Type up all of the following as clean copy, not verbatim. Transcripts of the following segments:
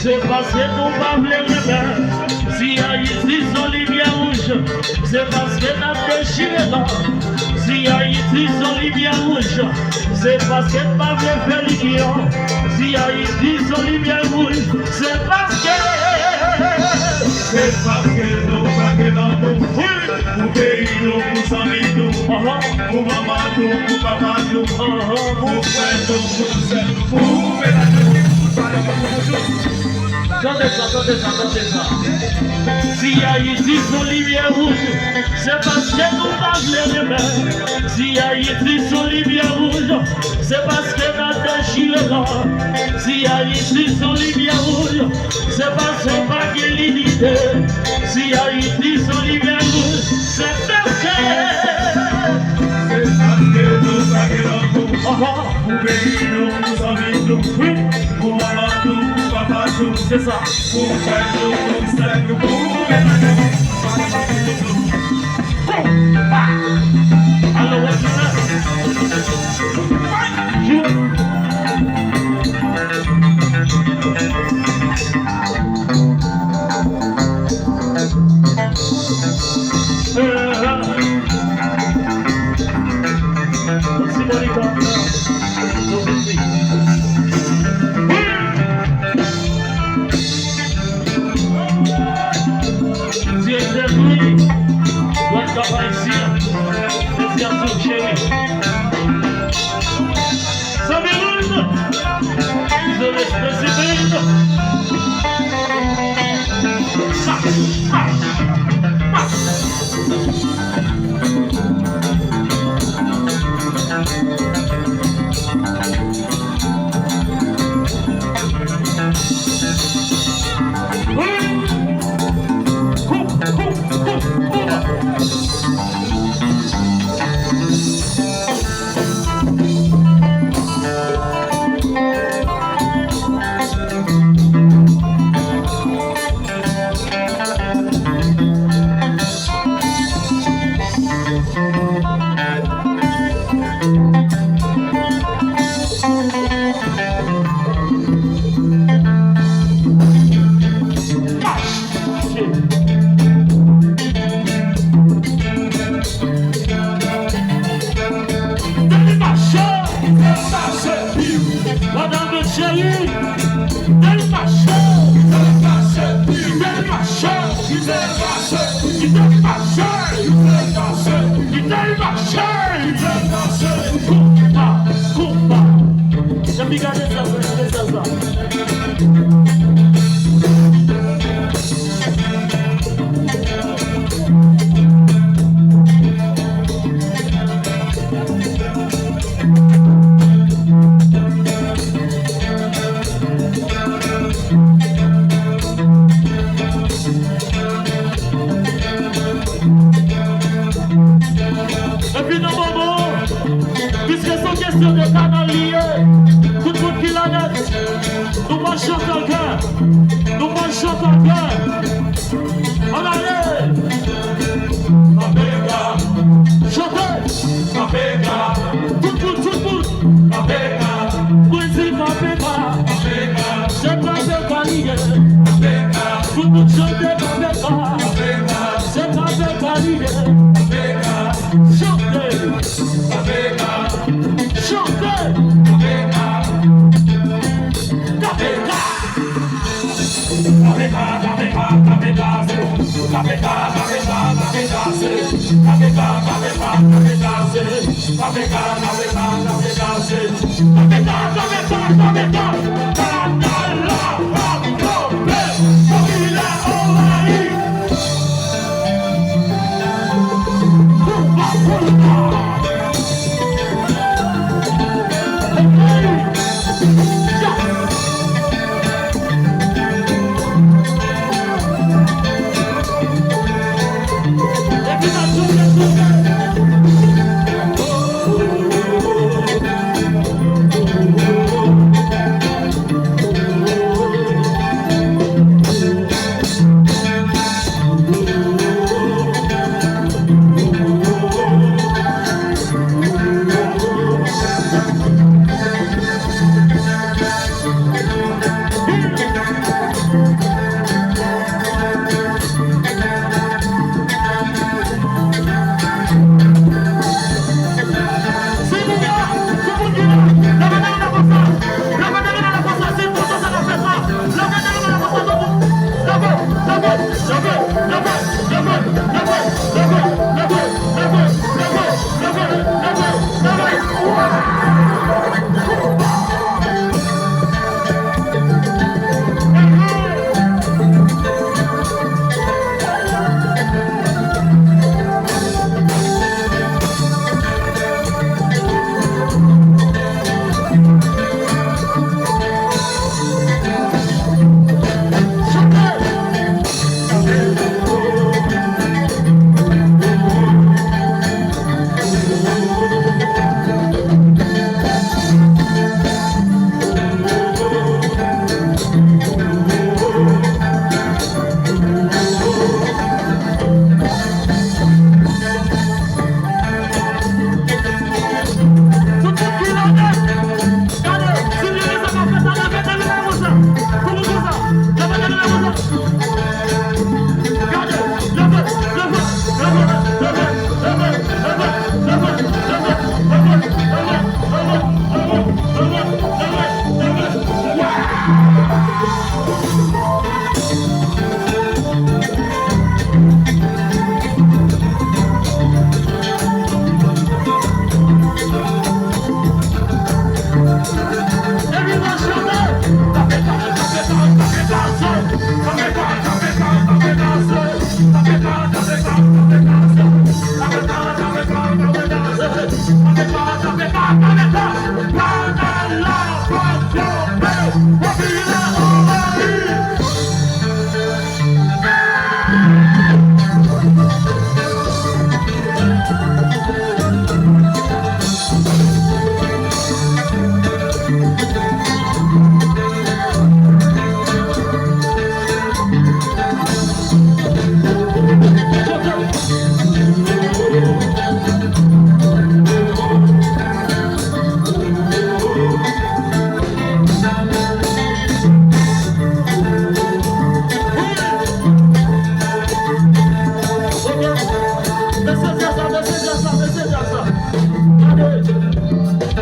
C'est parce que nous pas voulons si y a ici son lumière rouge, c'est parce que nous avons déchiré là. Si y a ici son lumière rouge, c'est parce que nous pas voulons faire l'union. Si y a ici son lumière rouge, c'est parce que nous pas Attendez ça. Si y a ici son lumière rouge, c'est parce que nous parlons les mains. Si y a ici son lumière rouge, c'est parce que nous déchiré là. Si y a ici son lumière rouge, c'est parce qu'on n'a pas l'unité. Si y a ici son lumière rouge, c'est parce que nous c'est ça. Alors, what's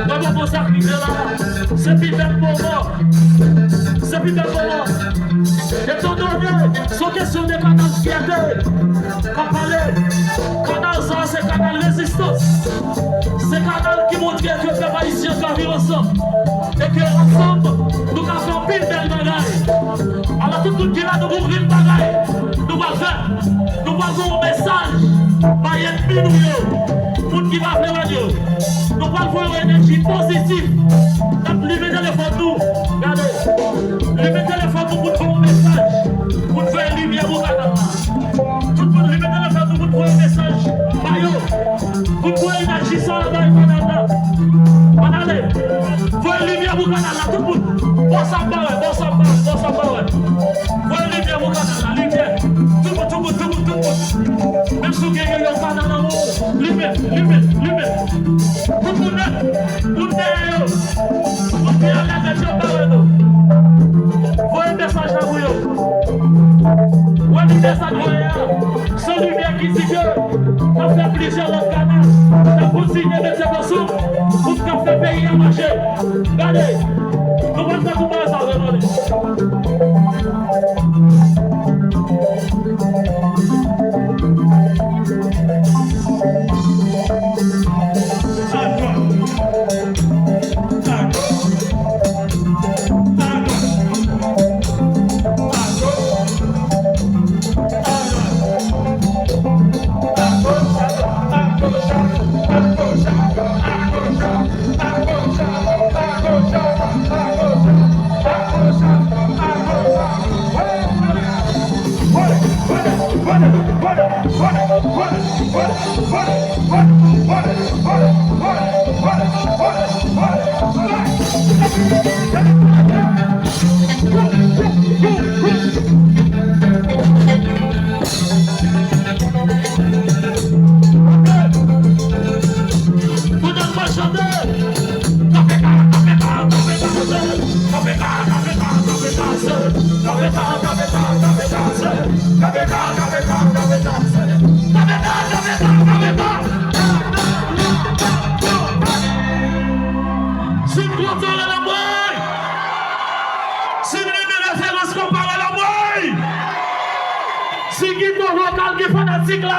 Comment vous sacrifiez là? C'est Pipette pour moi. C'est Pipette pour moi. Étant donné, sont questions de canal fierté. Quand parler, canal ça, c'est canal résistance. C'est canal qui montre que les peuples haïtiens peuvent vivre ensemble. Et que ensemble, nous avons fait pile belle bagaille. Alors tout le monde qui est là, nous ouvrons une bagaille. Nous allons faire. Nous allons avoir un message. Par ennemi nous. Pour qui va faire radio. Nous allons avoir une énergie positive. Donc, levez le téléphone nous. Regardez. Levez le téléphone nous pour faire un message. Pour faire une lumière au canal. Tout le monde levez le téléphone nous pour faire un message. Mayo. Pour faire une énergie sur le canal. Allez. Faut une lumière au canal. Tout le monde. Bon samba, ouais. Bon samba, ouais. Faut une lumière au canal. La lumière. Tout le monde. Même si vous avez un canal en haut. Lumière. Tout le monde. Voyez un message à vous. Voyez un message à vous. Sans lumière qui dit que on fait plusieurs autres canaux. On continue de mettre ensemble pour qu'on fait payer à marcher. Regardez. Nous allons faire tout ça. Si qui est vocal qui est fanatique là,